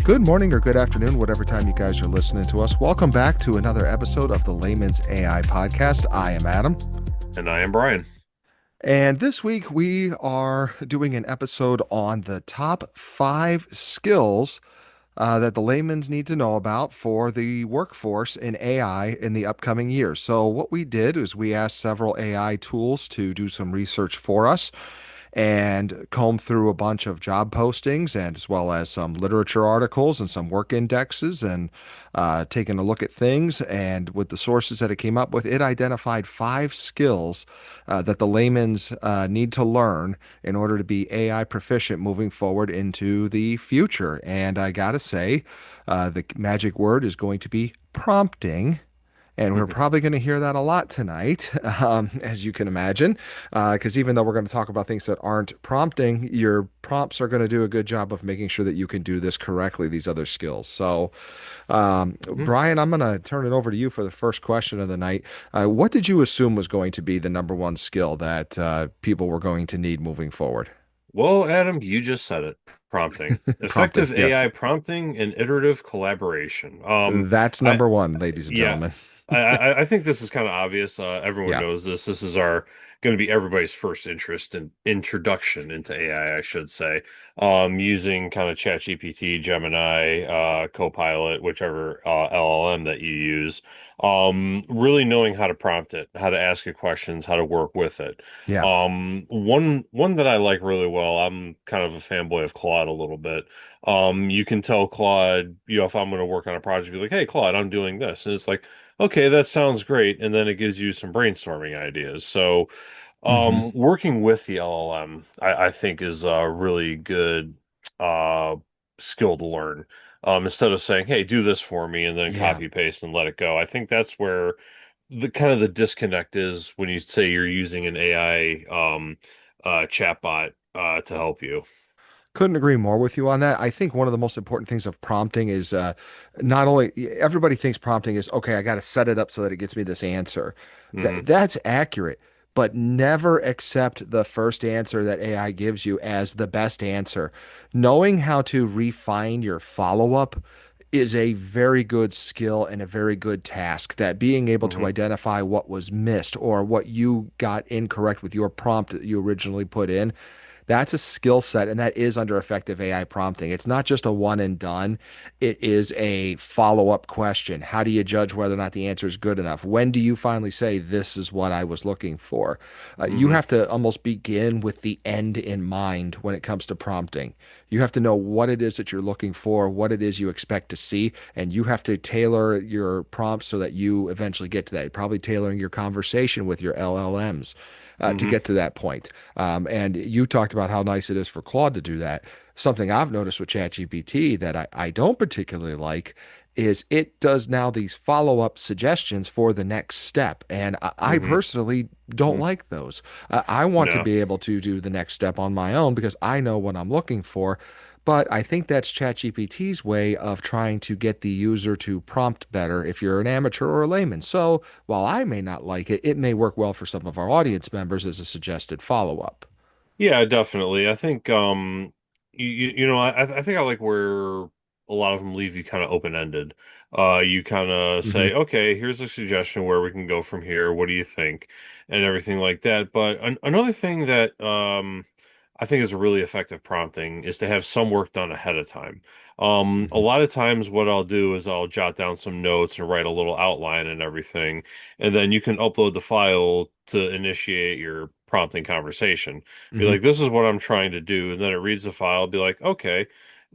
Good morning or good afternoon, whatever time you guys are listening to us. Welcome back to another episode of the Layman's AI Podcast. I am Adam. And I am Brian. And this week we are doing an episode on the top five skills that the layman's need to know about for the workforce in AI in the upcoming years. So, what we did is we asked several AI tools to do some research for us and comb through a bunch of job postings and as well as some literature articles and some work indexes and taking a look at things. And with the sources that it came up with, it identified five skills that the layman's need to learn in order to be AI proficient moving forward into the future. And I gotta say, the magic word is going to be prompting. And we're probably going to hear that a lot tonight, as you can imagine, because even though we're going to talk about things that aren't prompting, your prompts are going to do a good job of making sure that you can do this correctly, these other skills. So, Mhm. Brian, I'm going to turn it over to you for the first question of the night. What did you assume was going to be the number one skill that people were going to need moving forward? Well, Adam, you just said it. Prompting. Prompting, Effective yes. AI prompting and iterative collaboration. That's I number one, ladies and yeah, gentlemen. I think this is kind of obvious. Everyone Yeah, knows this. This is our going to be everybody's first interest and introduction into AI, I should say. Using kind of ChatGPT, Gemini, Copilot, whichever LLM that you use. Really knowing how to prompt it, how to ask it questions, how to work with it. yeah. One that I like really well. I'm kind of a fanboy of Claude a little bit. You can tell Claude, if I'm going to work on a project, be like, "Hey, Claude, I'm doing this," and it's like, okay, that sounds great. And then it gives you some brainstorming ideas. So, Hmm. working with the LLM, I think is a really good uh, skill to learn. Instead of saying, hey, do this for me and then Yeah. copy paste and let it go. I think that's where the kind of the disconnect is when you say you're using an AI chatbot to help you. Couldn't agree more with you on that. I think one of the most important things of prompting is not only everybody thinks prompting is okay, I got to set it up so that it gets me this answer. Hmm. That's accurate, but never accept the first answer that AI gives you as the best answer. Knowing how to refine your follow-up is a very good skill and a very good task. That being able to Hmm. identify what was missed or what you got incorrect with your prompt that you originally put in, that's a skill set, and that is under effective AI prompting. It's not just a one and done. It is a follow-up question. How do you judge whether or not the answer is good enough? When do you finally say, this is what I was looking for? You Hmm. have to almost begin with the end in mind when it comes to prompting. You have to know what it is that you're looking for, what it is you expect to see, and you have to tailor your prompts so that you eventually get to that. Probably tailoring your conversation with your LLMs to Hmm. get to that point. And you talked about how nice it is for Claude to do that. Something I've noticed with ChatGPT that I don't particularly like is it does now these follow-up suggestions for the next step. And I Hmm. personally don't Hmm. like those. I want to No. be able to do the next step on my own because I know what I'm looking for. But I think that's ChatGPT's way of trying to get the user to prompt better if you're an amateur or a layman. So while I may not like it, it may work well for some of our audience members as a suggested follow-up. Yeah, definitely. I think I think I like where a lot of them leave you kind of open-ended. You kind of Hmm. say, okay, here's a suggestion where we can go from here. What do you think? And everything like that. But another thing that I think is a really effective prompting is to have some work done ahead of time. A Hmm. lot of times what I'll do is I'll jot down some notes and write a little outline and everything, and then you can upload the file to initiate your prompting conversation. Be Hmm. like, this is what I'm trying to do. And then it reads the file, be like, okay,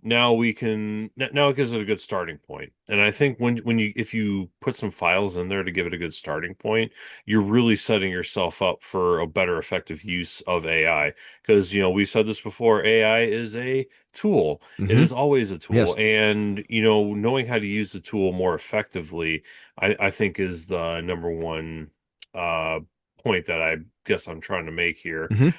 now we can, now it gives it a good starting point. And I think if you put some files in there to give it a good starting point, you're really setting yourself up for a better effective use of AI. Because, we said this before, AI is a tool. It Hmm. is always a tool. Yes. And, knowing how to use the tool more effectively, I think is the number one, uh, point that I guess I'm trying to make here Hmm.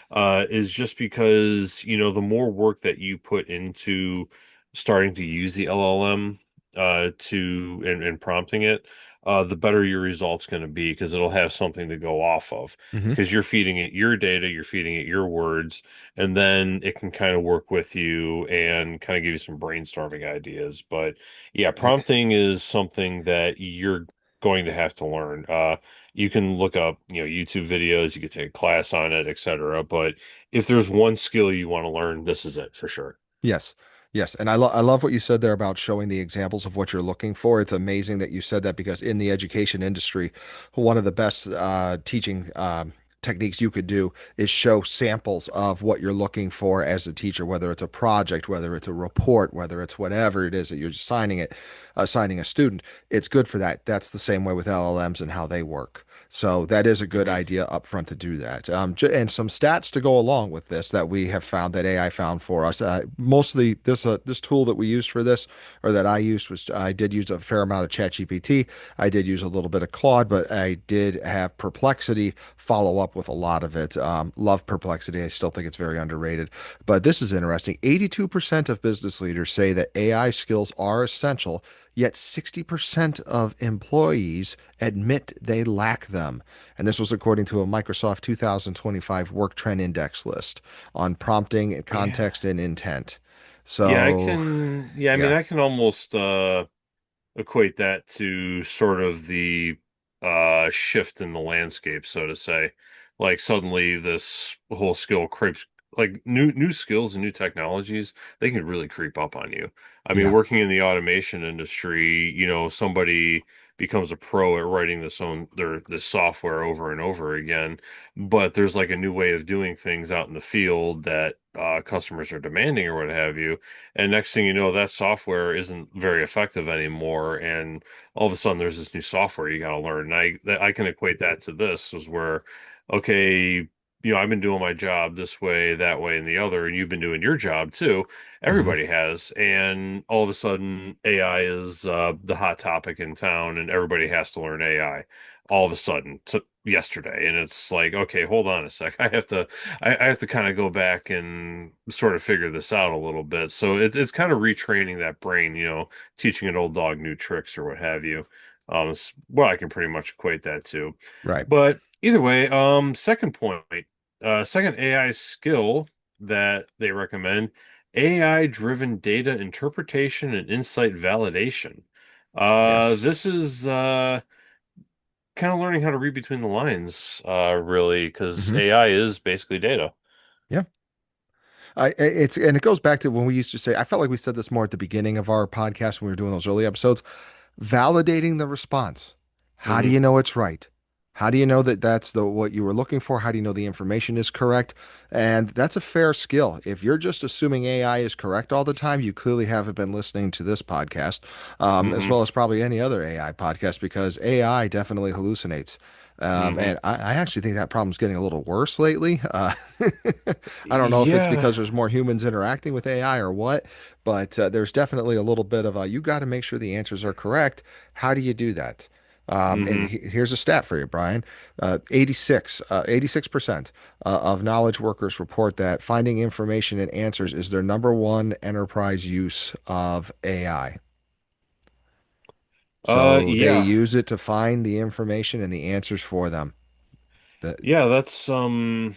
is just because, the more work that you put into starting to use the LLM and prompting it, the better your results going to be because it'll have something to go off of. Hmm. Because you're feeding it your data, you're feeding it your words, and then it can kind of work with you and kind of give you some brainstorming ideas. But yeah, prompting is something that you're going to have to learn. You can look up, YouTube videos, you could take a class on it, etc. But if there's one skill you want to learn, this is it for sure. Yes. Yes. And I love what you said there about showing the examples of what you're looking for. It's amazing that you said that because in the education industry, one of the best teaching techniques you could do is show samples of what you're looking for as a teacher, whether it's a project, whether it's a report, whether it's whatever it is that you're assigning a student. It's good for that. That's the same way with LLMs and how they work. So that is a good Hmm. idea up front to do that. And some stats to go along with this that we have found that AI found for us. Mostly this tool that we used for this, or that I used, was I did use a fair amount of ChatGPT. I did use a little bit of Claude, but I did have Perplexity follow up with a lot of it. Love Perplexity. I still think it's very underrated. But this is interesting. 82% of business leaders say that AI skills are essential, yet 60% of employees admit they lack them. And this was according to a Microsoft 2025 Work Trend Index list on prompting and Yeah. context and intent. Yeah, So, I mean, yeah. I can almost equate that to sort of the shift in the landscape, so to say. Like suddenly this whole skill creeps like new skills and new technologies, they can really creep up on you. I mean, Yeah. working in the automation industry, somebody becomes a pro at writing this software over and over again, but there's like a new way of doing things out in the field that customers are demanding or what have you. And next thing you know, that software isn't very effective anymore. And all of a sudden, there's this new software you got to learn. And I can equate that to this, is where, okay, I've been doing my job this way, that way, and the other, and you've been doing your job too. Hmm. Everybody has. And all of a sudden, AI is the hot topic in town, and everybody has to learn AI all of a sudden yesterday. And it's like, okay, hold on a sec. I have to kind of go back and sort of figure this out a little bit. So it's kind of retraining that brain, teaching an old dog new tricks or what have you. It's what I can pretty much equate that to. Right. But either way, second point, second AI skill that they recommend, AI driven data interpretation and insight validation. This Yes. is kind of learning how to read between the lines, really, because Hmm. AI is basically data. Yeah. It's and it goes back to when we used to say, I felt like we said this more at the beginning of our podcast when we were doing those early episodes. Validating the response. How do Hmm. you know it's right? How do you know that that's the what you were looking for? How do you know the information is correct? And that's a fair skill. If you're just assuming AI is correct all the time, you clearly haven't been listening to this podcast, as Hmm. well as probably any other AI podcast, because AI definitely hallucinates. Hmm. And I actually think that problem's getting a little worse lately. I don't know if it's Yeah. because there's more humans interacting with AI or what, but there's definitely a little bit of a, you got to make sure the answers are correct. How do you do that? And Hmm. here's a stat for you, Brian. 86% of knowledge workers report that finding information and answers is their number one enterprise use of AI. So they Yeah. use it to find the information and the answers for them. The, Yeah, that's hmm.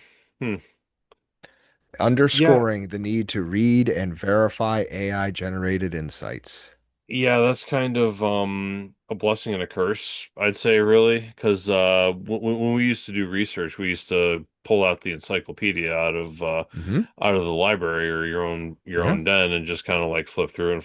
Yeah, underscoring the need to read and verify AI generated insights. yeah, that's kind of a blessing and a curse, I'd say, really, because when we used to do research, we used to pull out the encyclopedia Hmm. out of the library or your Yeah. own den and just kind of like flip through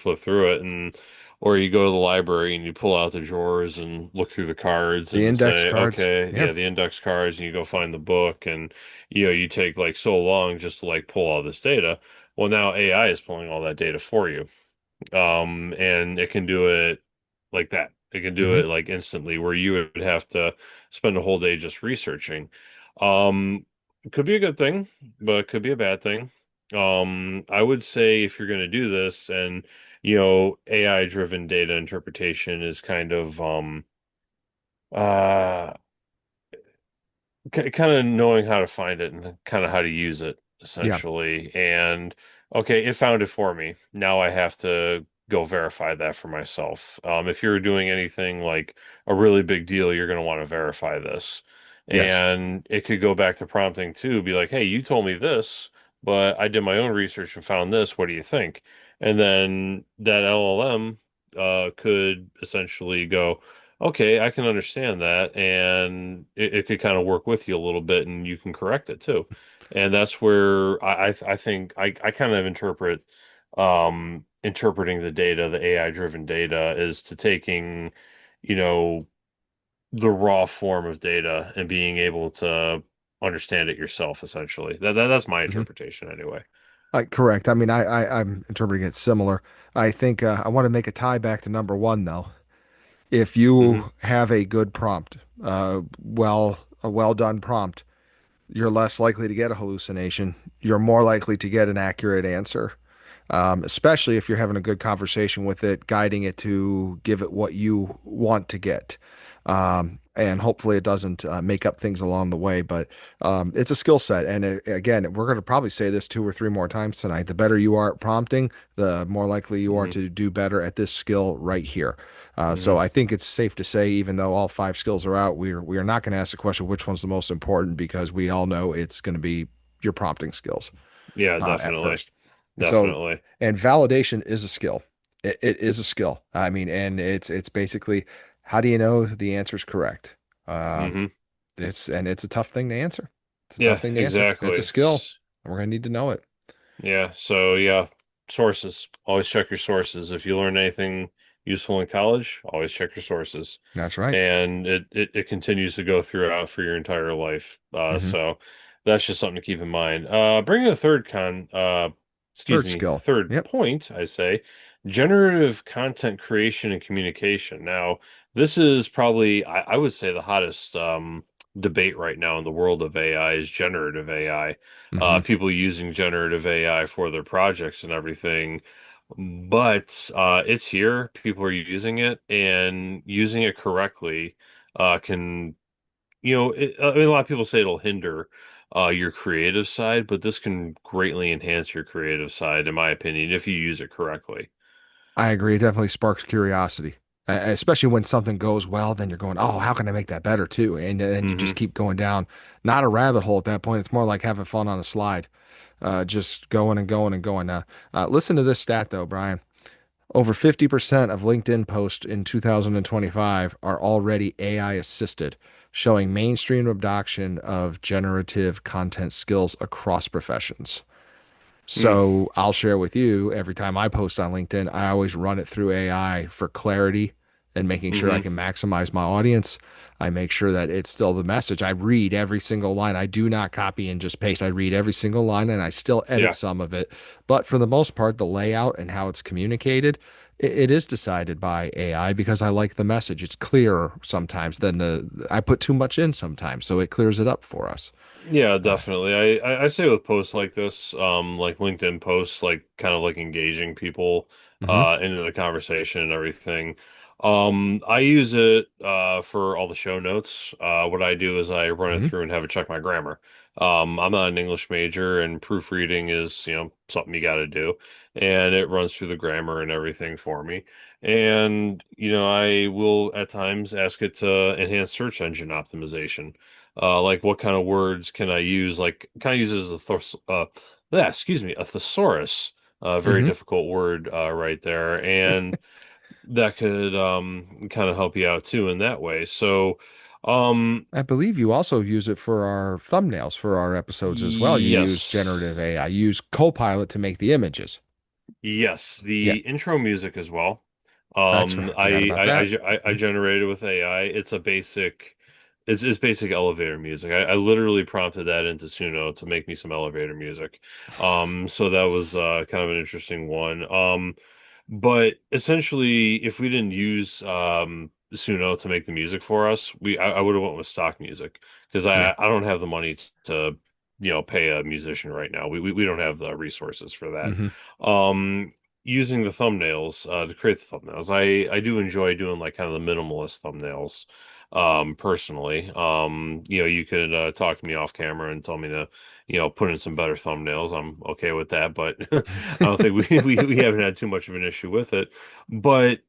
it, and or you go to the library and you pull out the drawers and look through the cards The and index say, cards. okay, Yeah. yeah, the index cards, and you go find the book, and you take like so long just to like pull all this data. Well, now AI is pulling all that data for you. And it can do it like that. It can do Hmm. it like instantly, where you would have to spend a whole day just researching. Um, it could be a good thing, but it could be a bad thing. I would say if you're going to do this, and AI driven data interpretation is kind of uh kind of knowing how to find it and kind of how to use it Yeah. essentially. And okay, it found it for me. Now I have to go verify that for myself. If you're doing anything like a really big deal, you're going to want to verify this. Yes. And it could go back to prompting too, be like, hey, you told me this, but I did my own research and found this. What do you think? And then that LLM could essentially go, okay, I can understand that, and it could kind of work with you a little bit, and you can correct it too. And that's where I think I kind of interpreting the data, the AI driven data, is to taking, you know, the raw form of data and being able to understand it yourself, essentially. That's my Hmm. interpretation anyway. Correct. I mean, I'm interpreting it similar. I think I want to make a tie back to number one, though. If you Hmm. have a good prompt, a well done prompt, you're less likely to get a hallucination. You're more likely to get an accurate answer, especially if you're having a good conversation with it, guiding it to give it what you want to get. And hopefully it doesn't make up things along the way. But it's a skill set. And again, we're going to probably say this two or three more times tonight. The better you are at prompting, the more likely you are Hmm. to do better at this skill right here. So Hmm. I think it's safe to say, even though all five skills are out, we are not going to ask the question which one's the most important because we all know it's going to be your prompting skills Yeah, at definitely. first. So, Definitely. and validation is a skill. It is a skill. I mean, and it's basically how do you know the answer is correct? Um, Hmm. it's a tough thing to answer. It's a tough Yeah, thing to answer. It's a exactly. skill, and we're gonna need to know it. Yeah, so yeah, sources. Always check your sources. If you learn anything useful in college, always check your sources. That's right. And it continues to go throughout for your entire life. Hmm. So that's just something to keep in mind. Bringing a excuse Third me, skill. third Yep. point, I say, generative content creation and communication. Now, this is probably, I would say, the hottest debate right now in the world of AI is generative AI. Hmm. People using generative AI for their projects and everything. But it's here. People are using it, and using it correctly can, I mean, a lot of people say it'll hinder your creative side, but this can greatly enhance your creative side, in my opinion, if you use it correctly. I agree. It definitely sparks curiosity, especially when something goes well. Then you're going, "Oh, how can I make that better too?" And then you just Hmm. keep going down, not a rabbit hole at that point. It's more like having fun on a slide, just going and going and going. Listen to this stat though, Brian. Over 50% of LinkedIn posts in 2025 are already AI assisted, showing mainstream adoption of generative content skills across professions. So I'll share with you every time I post on LinkedIn, I always run it through AI for clarity and making sure I Hmm. can maximize my audience. I make sure that it's still the message. I read every single line. I do not copy and just paste. I read every single line and I still edit Yeah. some of it. But for the most part, the layout and how it's communicated, it is decided by AI because I like the message. It's clearer sometimes than I put too much in sometimes, so it clears it up for us. Yeah, Uh, definitely. I say with posts like this, like LinkedIn posts, like kind of like engaging people mhm, into the conversation and everything. I use it for all the show notes. What I do is I run it mhm. through and have it check my grammar. I'm not an English major, and proofreading is, something you got to do, and it runs through the grammar and everything for me. And I will at times ask it to enhance search engine optimization. Like what kind of words can I use? Like kind of uses excuse me, a thesaurus, very Mhm. difficult word right there, and that could kind of help you out too in that way. So, um, I believe you also use it for our thumbnails for our episodes as well. You use yes. generative AI. You use Copilot to make the images. Yes, Yeah, the intro music as well. that's right. Forgot about that. I Mhm. generated with AI. It's basic elevator music. I literally prompted that into Suno to make me some elevator music. So that was kind of an interesting one. But essentially, if we didn't use Suno to make the music for us, I would have went with stock music because Yeah. I don't have the money to pay a musician right now. We don't have the resources for that. Hmm. Um, Using the thumbnails to create the thumbnails. I do enjoy doing like kind of the minimalist thumbnails. personally. You could talk to me off camera and tell me to, put in some better thumbnails. I'm okay with that, but I don't think we haven't had too much of an issue with it. But,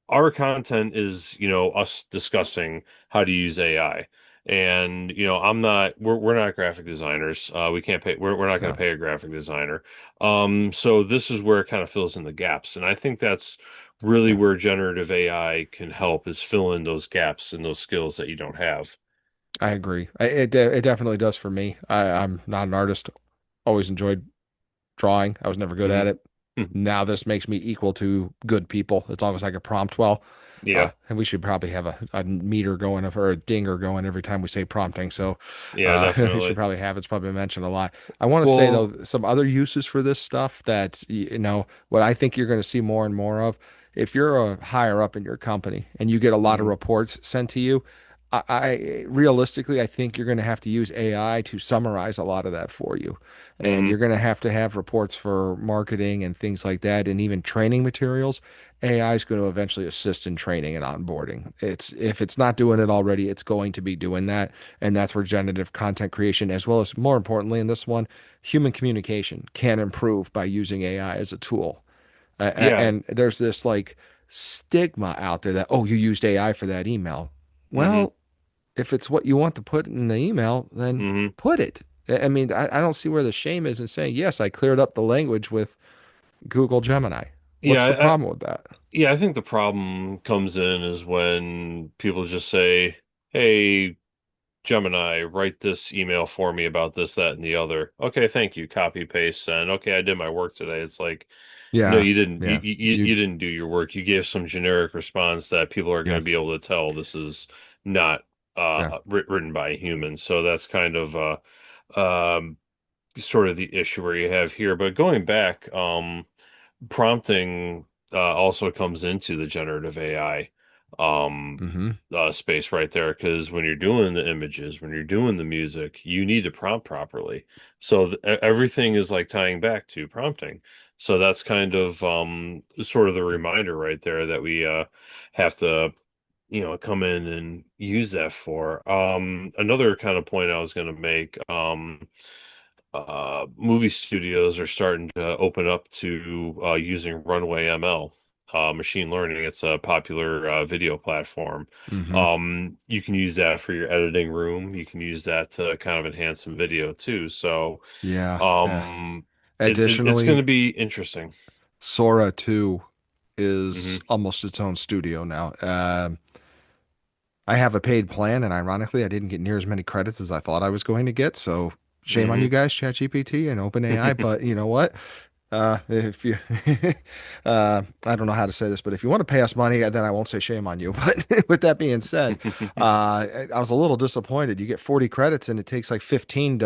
our content is, us discussing how to use AI. And, we're not graphic designers. We can't pay, we're not going to No, pay a graphic designer. So this is where it kind of fills in the gaps. And I think that's really yeah, where generative AI can help is fill in those gaps and those skills that you don't have. I agree. It definitely does for me. I'm not an artist. Always enjoyed drawing. I was never good at Hmm. it. Now this makes me equal to good people as long as I can prompt well. Yeah. And we should probably have a meter going or a dinger going every time we say prompting. So Yeah, we should definitely. probably have it's probably mentioned a lot. I want to say though Well, some other uses for this stuff that what I think you're going to see more and more of. If you're a higher up in your company and you get a lot of mhm. reports sent to you, I realistically I think you're going to have to use AI to summarize a lot of that for you. And you're Hmm. going to have reports for marketing and things like that, and even training materials. AI is going to eventually assist in training and onboarding. It's if it's not doing it already, it's going to be doing that, and that's where generative content creation, as well as more importantly in this one, human communication can improve by using AI as a tool. Yeah. And there's this like stigma out there that, oh, you used AI for that email. Hmm. Well, if it's what you want to put in the email, then Hmm. put it. I mean, I don't see where the shame is in saying, yes, I cleared up the language with Google Gemini. Yeah, What's the problem with that? yeah, I think the problem comes in is when people just say, "Hey, Gemini, write this email for me about this, that, and the other." Okay, thank you. Copy, paste, send. Okay, I did my work today. It's like, no, Yeah, you didn't. You yeah, you, you, you didn't do your work. You gave some generic response that people are going yeah, to be able to tell this is not yeah. written by a human. So that's kind of sort of the issue where you have here. But going back, prompting also comes into the generative AI Mm-hmm. space right there because when you're doing the images, when you're doing the music, you need to prompt properly. So everything is like tying back to prompting. So that's kind of sort of the reminder right there that we have to come in and use that for. Another kind of point I was going to make, movie studios are starting to open up to using Runway ML, machine learning. It's a popular video platform. Mm-hmm. You can use that for your editing room. You can use that to kind of enhance some video too. So, Yeah. um, it's going to Additionally, be interesting. Sora 2 is Hmm. almost its own studio now. I have a paid plan, and ironically, I didn't get near as many credits as I thought I was going to get. So shame on you Hmm. guys, ChatGPT and OpenAI. But you know what? If you, I don't know how to say this, but if you want to pay us money, then I won't say shame on you. But with that being said, I was a little disappointed. You get 40 credits and it takes like 15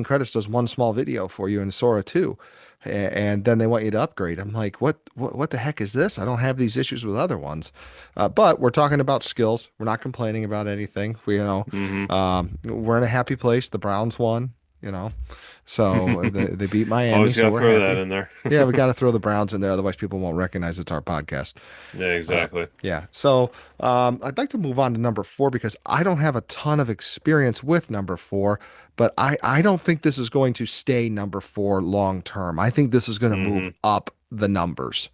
credits does one small video for you in Sora 2. And then they want you to upgrade. I'm like, what the heck is this? I don't have these issues with other ones. But we're talking about skills. We're not complaining about anything. Hmm. We're in a happy place. The Browns won, you know. So they beat Miami, Always got so to we're throw that happy. in there. Yeah, we got to throw the Browns in there, otherwise people won't recognize it's our podcast. Yeah, Uh, exactly. yeah. So I'd like to move on to number four because I don't have a ton of experience with number four, but I don't think this is going to stay number four long term. I think this is going to move Hmm. up the numbers.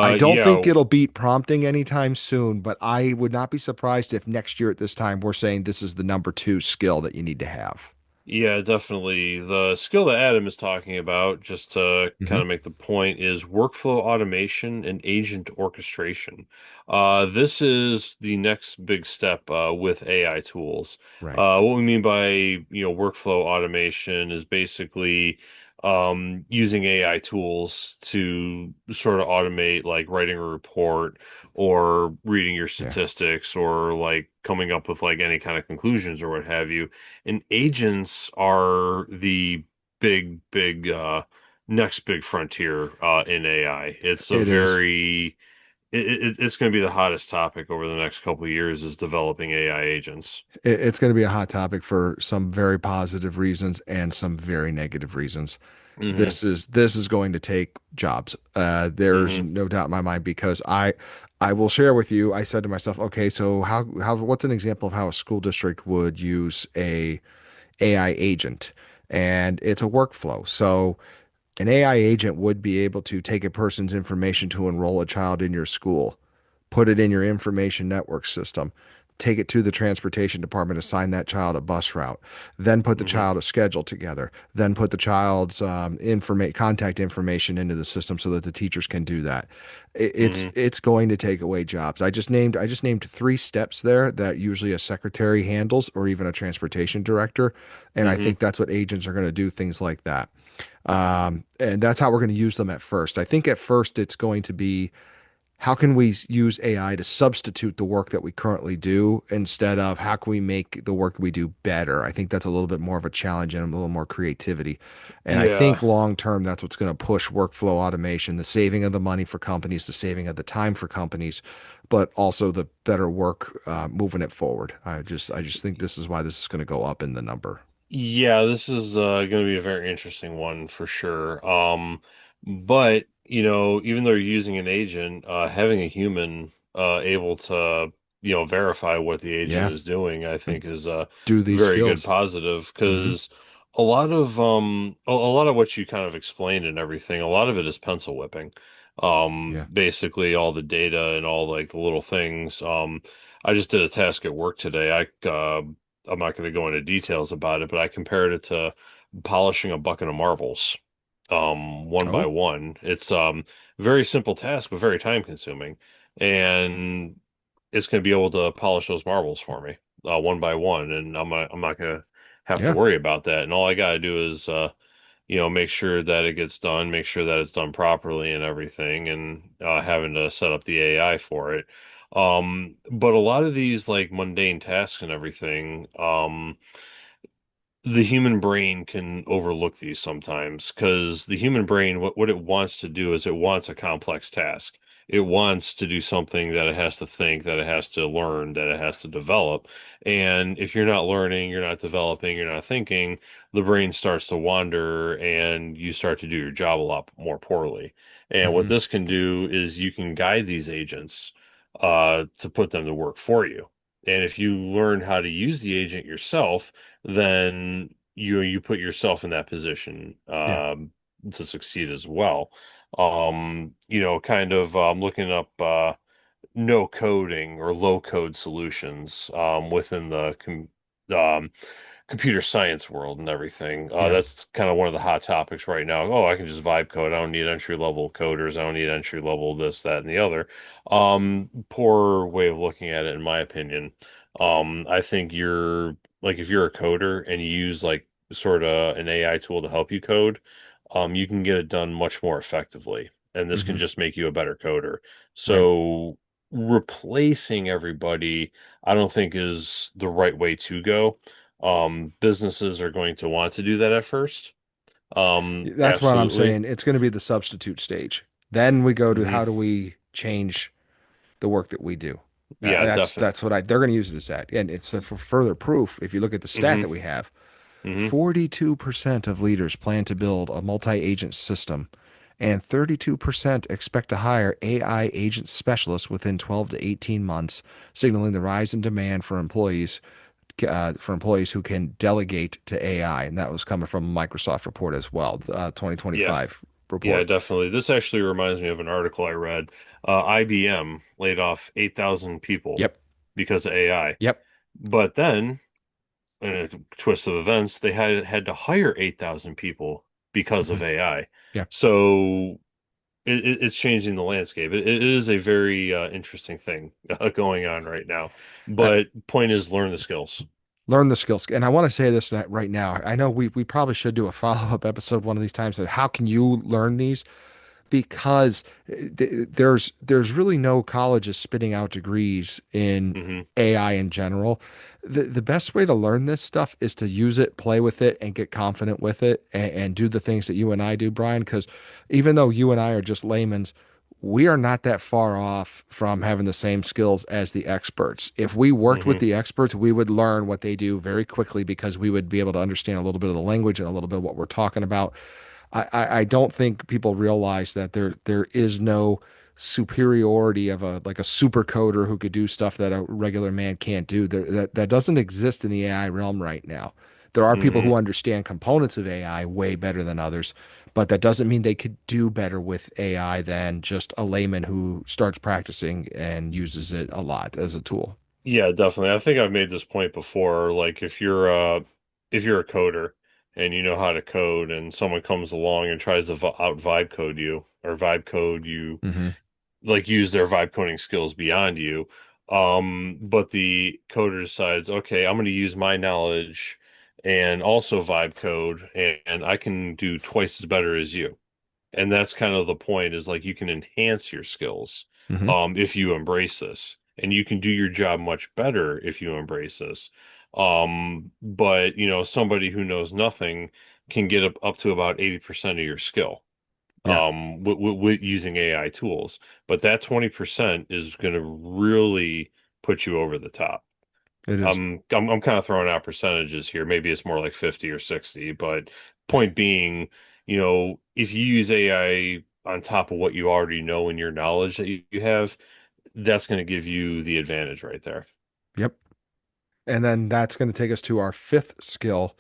I don't think Yeah. it'll beat prompting anytime soon, but I would not be surprised if next year at this time we're saying this is the number two skill that you need to have. Yeah, definitely. The skill that Adam is talking about, just to kind Hmm. of make the point, is workflow automation and agent orchestration. This is the next big step with AI tools. Right. What we mean by, workflow automation is basically using AI tools to sort of automate like writing a report or reading your Yeah. statistics or like coming up with like any kind of conclusions or what have you. And agents are the big next big frontier in AI. It's a It is. very it's going to be the hottest topic over the next couple of years is developing AI agents. It's going to be a hot topic for some very positive reasons and some very negative reasons. Hmm. This is going to take jobs. There's Hmm. no doubt in my mind because I I will share with you. I said to myself, okay, so what's an example of how a school district would use a AI agent? And it's a workflow. So an AI agent would be able to take a person's information to enroll a child in your school, put it in your information network system, take it to the transportation department, assign that child a bus route, then put the Hmm. child a schedule together, then put the child's contact information into the system so that the teachers can do that. Hmm. It's going to take away jobs. I just named three steps there that usually a secretary handles or even a transportation director, and I Hmm. think that's what agents are going to do, things like that. And that's how we're going to use them at first. I think at first it's going to be how can we use AI to substitute the work that we currently do instead of how can we make the work we do better? I think that's a little bit more of a challenge and a little more creativity. And I think Yeah. long term, that's what's going to push workflow automation, the saving of the money for companies, the saving of the time for companies, but also the better work moving it forward. I just think this is why this is going to go up in the number. Yeah, this is going to be a very interesting one for sure. But even though you're using an agent, having a human able to, verify what the agent Yeah. is doing, I And think is a do these very good skills. positive Hmm. because a lot of what you kind of explained and everything, a lot of it is pencil whipping. Yeah. Basically all the data and all like the little things. I just did a task at work today. I'm not going to go into details about it, but I compared it to polishing a bucket of marbles, one by Oh, one. It's very simple task, but very time consuming. And it's going to be able to polish those marbles for me, one by one. And I'm not going to have to yeah. worry about that. And all I got to do is, make sure that it gets done, make sure that it's done properly and everything, and having to set up the AI for it. But a lot of these like mundane tasks and everything, the human brain can overlook these sometimes because the human brain, what it wants to do is it wants a complex task. It wants to do something that it has to think, that it has to learn, that it has to develop. And if you're not learning, you're not developing, you're not thinking, the brain starts to wander and you start to do your job a lot more poorly. And what Hmm. this can do is you can guide these agents to put them to work for you. And if you learn how to use the agent yourself, then you put yourself in that position Yeah. to succeed as well. Kind of looking up no coding or low code solutions within the um, computer science world and everything. Yeah. That's kind of one of the hot topics right now. Oh, I can just vibe code. I don't need entry level coders. I don't need entry level this, that, and the other. Poor way of looking at it, in my opinion. I think you're like if you're a coder and you use like sort of an AI tool to help you code, you can get it done much more effectively. And this can Hmm. just make you a better coder. Right. So replacing everybody, I don't think is the right way to go. Businesses are going to want to do that at first. That's what I'm Absolutely. saying. It's going to be the substitute stage. Then we go to Hmm. how do we change the work that we do. Yeah, definitely. That's what they're going to use it as that. And it's for further proof. If you look at the stat Hmm. that we have, Hmm. 42% of leaders plan to build a multi-agent system, and 32% expect to hire AI agent specialists within 12 to 18 months, signaling the rise in demand for employees who can delegate to AI. And that was coming from a Microsoft report as well, Yeah, 2025 yeah, report. definitely. This actually reminds me of an article I read. IBM laid off 8,000 people Yep. because of AI. Yep. But then, in a twist of events, they had to hire 8,000 people because Hmm. of AI. Yeah. So it's changing the landscape. It is a very interesting thing going on right now. Uh, But point is, learn the skills. Learn the skills. And I want to say this right now. I know we probably should do a follow-up episode one of these times that how can you learn these? Because there's really no colleges spitting out degrees in Hmm. AI in general. The best way to learn this stuff is to use it, play with it, and get confident with it, and do the things that you and I do, Brian. Because even though you and I are just laymen's, we are not that far off from having the same skills as the experts. If we worked with Hmm. the experts, we would learn what they do very quickly because we would be able to understand a little bit of the language and a little bit of what we're talking about. I don't think people realize that there is no superiority of a like a super coder who could do stuff that a regular man can't do. That doesn't exist in the AI realm right now. There are people who Hmm. understand components of AI way better than others, but that doesn't mean they could do better with AI than just a layman who starts practicing and uses it a lot as a tool. Yeah, definitely. I think I've made this point before. Like if you're a coder and you know how to code and someone comes along and tries to out vibe code you or vibe code you, Hmm. like use their vibe coding skills beyond you. But the coder decides, okay, I'm going to use my knowledge and also vibe code, and I can do twice as better as you. And that's kind of the point is like you can enhance your skills Hmm. if you embrace this. And you can do your job much better if you embrace this. But you know, somebody who knows nothing can get up to about 80% of your skill Yeah, with using AI tools. But that 20% is going to really put you over the top. it is. I'm kind of throwing out percentages here. Maybe it's more like 50 or 60, but point being, you know, if you use AI on top of what you already know in your knowledge that you have, that's going to give you the advantage right there. Yep. And then that's going to take us to our fifth skill,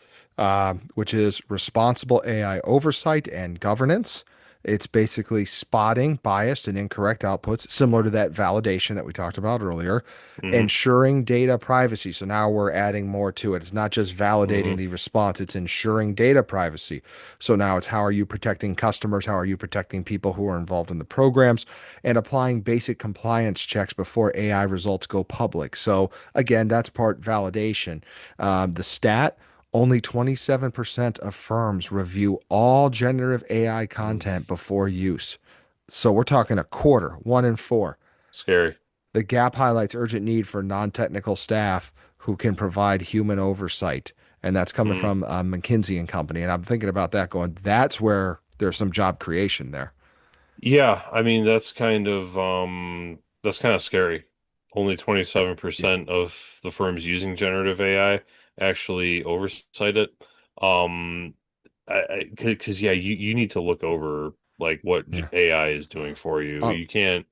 which is responsible AI oversight and governance. It's basically spotting biased and incorrect outputs, similar to that validation that we talked about earlier, Hmm. ensuring data privacy. So now we're adding more to it. It's not just validating Hmm. the response, it's ensuring data privacy. So now it's how are you protecting customers? How are you protecting people who are involved in the programs? And applying basic compliance checks before AI results go public. So again, that's part validation. The stat only 27% of firms review all generative AI content before use. So we're talking a quarter, one in four. Scary. The gap highlights urgent need for non technical staff who can provide human oversight. And that's coming Mm. from McKinsey and Company. And I'm thinking about that going, that's where there's some job creation there. Yeah, I mean that's kind of scary. Only Yeah. 27% of the firms using generative AI actually oversight it. Um because yeah, you need to look over like what Yeah. AI is doing for you. Uh, You can't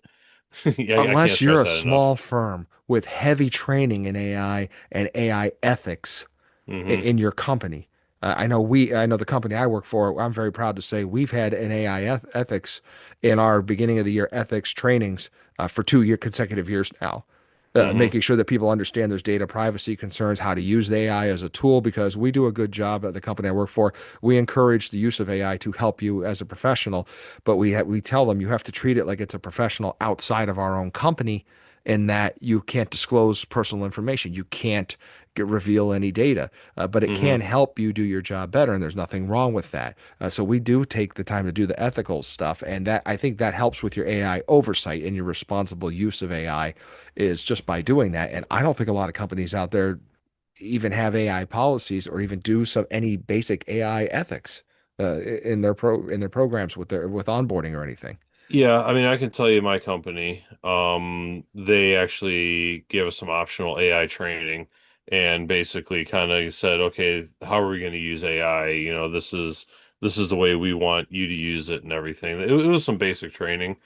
I can't unless you're stress a that enough. small firm with heavy training in AI and AI ethics Hmm. in your company. I know the company I work for. I'm very proud to say we've had an AI ethics in our beginning of the year ethics trainings for 2 year consecutive years now, Hmm. making sure that people understand there's data privacy concerns, how to use the AI as a tool, because we do a good job at the company I work for. We encourage the use of AI to help you as a professional, but we tell them you have to treat it like it's a professional outside of our own company, in that you can't disclose personal information. You can't reveal any data, but it can Hmm. help you do your job better, and there's nothing wrong with that. So we do take the time to do the ethical stuff, and that I think that helps with your AI oversight and your responsible use of AI is just by doing that. And I don't think a lot of companies out there even have AI policies or even do some any basic AI ethics in their programs with onboarding or anything. Yeah, I mean, I can tell you my company, they actually gave us some optional AI training and basically kind of said, okay, how are we going to use AI? You know, this is the way we want you to use it and everything. It was some basic training.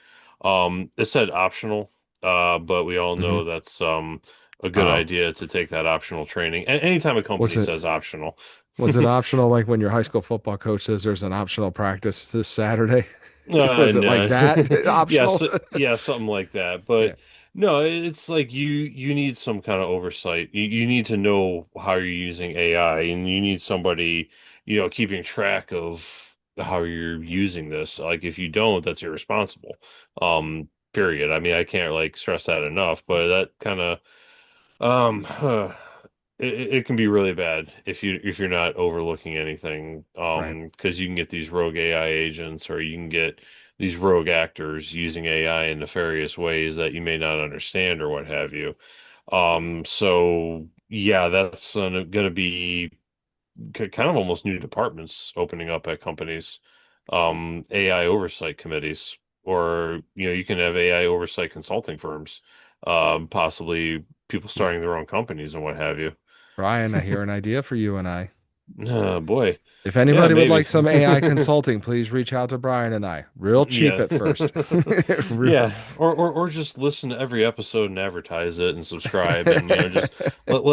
It said optional, but we all Hmm. know that's a good Oh, idea to take that optional training. Anytime a was company it says optional. was it optional like when your high school football coach says there's an optional practice this Saturday? Was it like No. that optional? Yeah, something like that. But Yeah. no, it's like you need some kind of oversight. You need to know how you're using AI, and you need somebody, you know, keeping track of how you're using this. Like if you don't, that's irresponsible. Period. I mean, I can't like stress that enough, but that kind of um, it can be really bad if you're not overlooking anything. Right. Because you can get these rogue AI agents, or you can get these rogue actors using AI in nefarious ways that you may not understand or what have you. So yeah, that's going to be kind of almost new departments opening up at companies. AI oversight committees, or you know, you can have AI oversight consulting firms, possibly people Yeah. starting their own companies and what have you. Brian, I hear an idea for you and I. Oh boy. If Yeah, anybody would like maybe. some AI consulting, please reach out to Brian and I. Real cheap Yeah. at first. Real- Yeah. Or just listen to every episode and advertise it and subscribe and just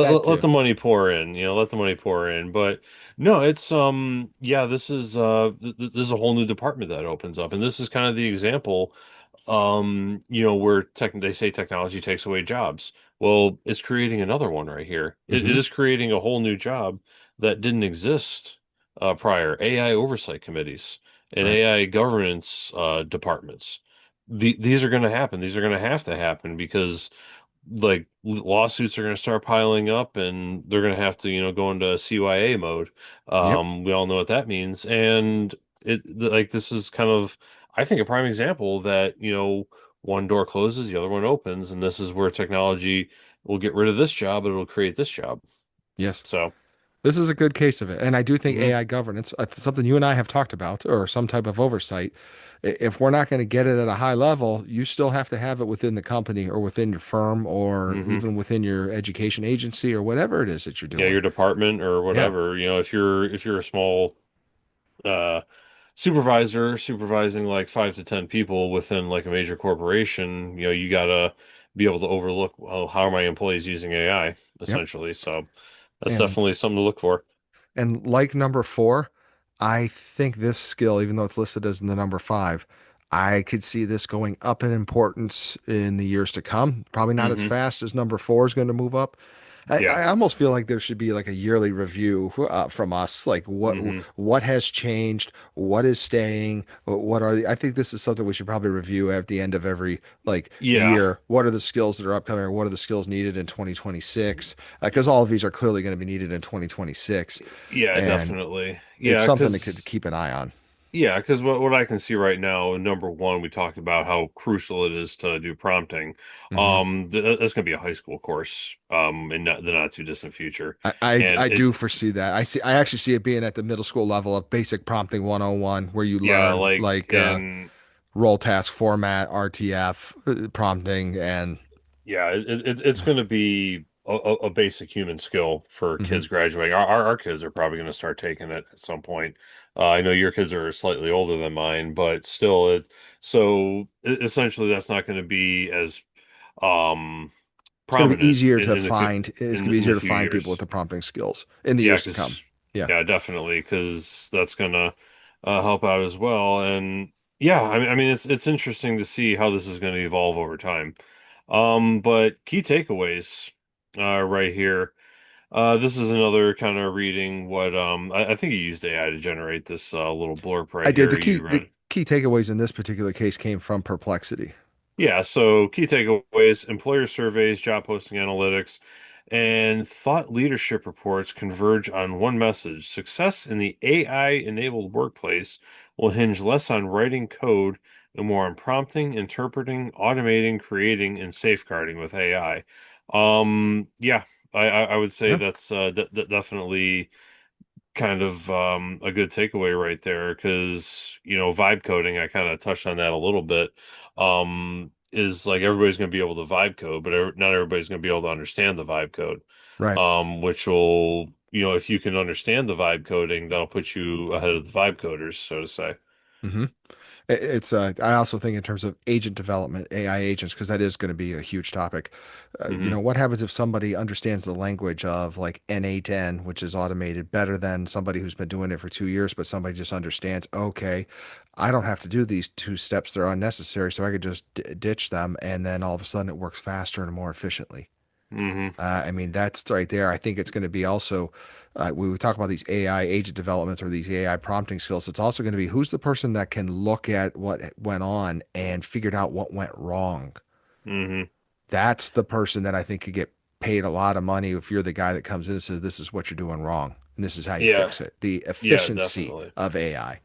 That let too. the money pour in, let the money pour in. But no, it's yeah, this is this is a whole new department that opens up. And this is kind of the example where they say technology takes away jobs. Well, it's creating another one right here. It Hmm. is creating a whole new job that didn't exist prior. AI oversight committees and Right. AI governance departments. These are going to happen. These are going to have to happen because like lawsuits are going to start piling up and they're going to have to, go into CYA mode. Yep. We all know what that means. And like this is kind of, I think, a prime example that, one door closes, the other one opens, and this is where technology will get rid of this job, but it'll create this job. Yes. So, This is a good case of it. And I do think hmm AI governance, something you and I have talked about, or some type of oversight, if we're not going to get it at a high level, you still have to have it within the company or within your firm or hmm even within your education agency or whatever it is that you're yeah, doing. your department or Yeah. whatever, if you're a small uh supervisor supervising like 5 to 10 people within like a major corporation, you gotta be able to overlook, well, how are my employees using AI, Yep. essentially. So that's And definitely something to look for. And like number four, I think this skill, even though it's listed as in the number five, I could see this going up in importance in the years to come. Probably not as Hmm. fast as number four is going to move up. Yeah. I almost feel like there should be like a yearly review from us, like Hmm. what has changed, what is staying, what are the. I think this is something we should probably review at the end of every like Yeah. year. What are the skills that are upcoming, or what are the skills needed in 2026? Because all of these are clearly going to be needed in 2026, Yeah, and definitely. it's Yeah, something to because keep an eye on. what I can see right now, number one, we talked about how crucial it is to do prompting. Hmm. That's going to be a high school course, in the not too distant future, I and do foresee that. I actually see it being at the middle school level of basic prompting 101, where you yeah, learn like like role task format, RTF, prompting, and yeah, it's going to be a basic human skill for mhm. kids graduating. Our kids are probably going to start taking it at some point. I know your kids are slightly older than mine, but still, essentially that's not going to be as um It's going to be prominent easier in, to in the fu- find. It's going to be in the easier to few find people with years. the prompting skills in the Yeah, years to come. because Yeah. yeah, definitely, because that's gonna help out as well. And yeah, I mean, it's interesting to see how this is going to evolve over time. But key takeaways, right here. This is another kind of reading what I think you used AI to generate this little blurb I right did. here you The read. key takeaways in this particular case came from Perplexity. Yeah, so key takeaways, employer surveys, job posting analytics, and thought leadership reports converge on one message. Success in the AI-enabled workplace will hinge less on writing code and more on prompting, interpreting, automating, creating, and safeguarding with AI. Yeah, I would say Yeah. that's definitely kind of a good takeaway right there because vibe coding, I kind of touched on that a little bit, is like everybody's going to be able to vibe code, but not everybody's going to be able to understand the vibe code, Right. which will, if you can understand the vibe coding, that'll put you ahead of the vibe coders, so to say. Hmm. It's I also think in terms of agent development, AI agents, because that is going to be a huge topic. Hmm. What happens if somebody understands the language of like N8N, which is automated better than somebody who's been doing it for 2 years, but somebody just understands, okay, I don't have to do these two steps. They're unnecessary. So I could just ditch them. And then all of a sudden it works faster and more efficiently. Hmm. I mean, that's right there. I think it's going to be also, we talk about these AI agent developments or these AI prompting skills. It's also going to be who's the person that can look at what went on and figured out what went wrong. Hmm. That's the person that I think could get paid a lot of money if you're the guy that comes in and says, this is what you're doing wrong. And this is how you Yeah, fix it. The yeah, efficiency definitely. of AI.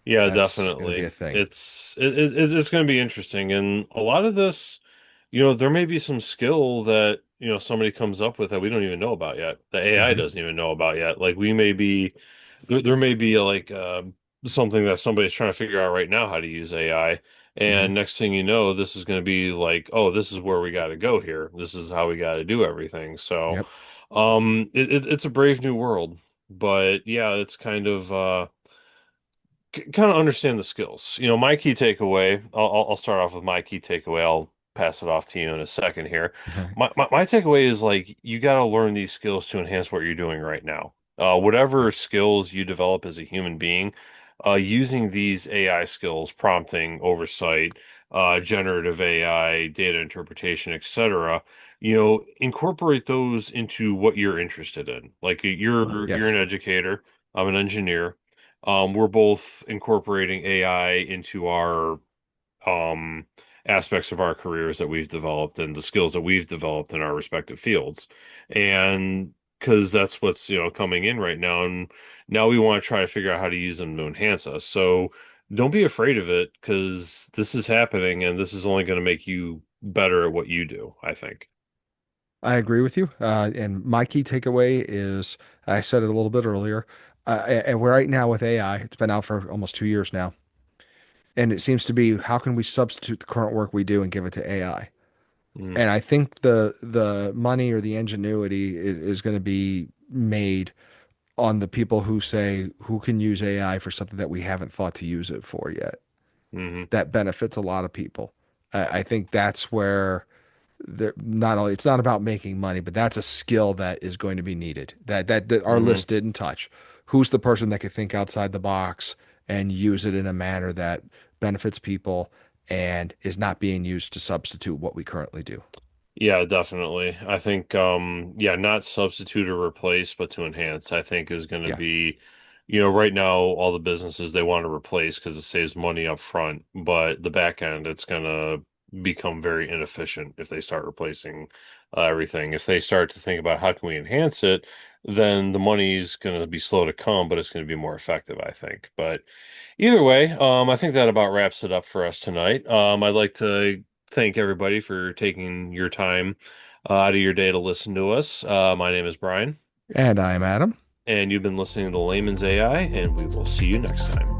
Yeah, That's going to be a definitely. thing. It's going to be interesting, and a lot of this, there may be some skill that somebody comes up with that we don't even know about yet. The AI Hmm. doesn't even know about yet. Like we may be there may be like something that somebody's trying to figure out right now how to use AI, Hmm. and next thing you know, this is going to be like, oh, this is where we got to go here. This is how we got to do everything. So, Yep. it's a brave new world, But yeah, it's kind of understand the skills. My key takeaway, I'll start off with my key takeaway. I'll pass it off to you in a second here. All right. My takeaway is like you got to learn these skills to enhance what you're doing right now. Whatever skills you develop as a human being, using these AI skills, prompting, oversight, generative AI, data interpretation, etc., incorporate those into what you're interested in. Like you're Yes, an educator, I'm an engineer. We're both incorporating AI into our um, aspects of our careers that we've developed and the skills that we've developed in our respective fields. And because that's what's, coming in right now. And now we want to try to figure out how to use them to enhance us. So don't be afraid of it because this is happening and this is only going to make you better at what you do, I think. I agree with you. And my key takeaway is I said it a little bit earlier. And we're right now with AI. It's been out for almost 2 years now. And it seems to be how can we substitute the current work we do and give it to AI? Mm, And I think the money or the ingenuity is going to be made on the people who say who can use AI for something that we haven't thought to use it for yet. hmm That benefits a lot of people. I think that's where not only it's not about making money, but that's a skill that is going to be needed. That our hmm list didn't touch. Who's the person that could think outside the box and use it in a manner that benefits people and is not being used to substitute what we currently do? Yeah, definitely. I think yeah, not substitute or replace, but to enhance, I think is going to Yeah, be, right now all the businesses they want to replace because it saves money up front, but the back end it's going to become very inefficient if they start replacing everything. If they start to think about how can we enhance it, then the money's going to be slow to come, but it's going to be more effective, I think. But either way, I think that about wraps it up for us tonight. I'd like to thank everybody for taking your time out of your day to listen to us. My name is Brian, and I'm Adam. and you've been listening to Layman's AI, and we will see you next time.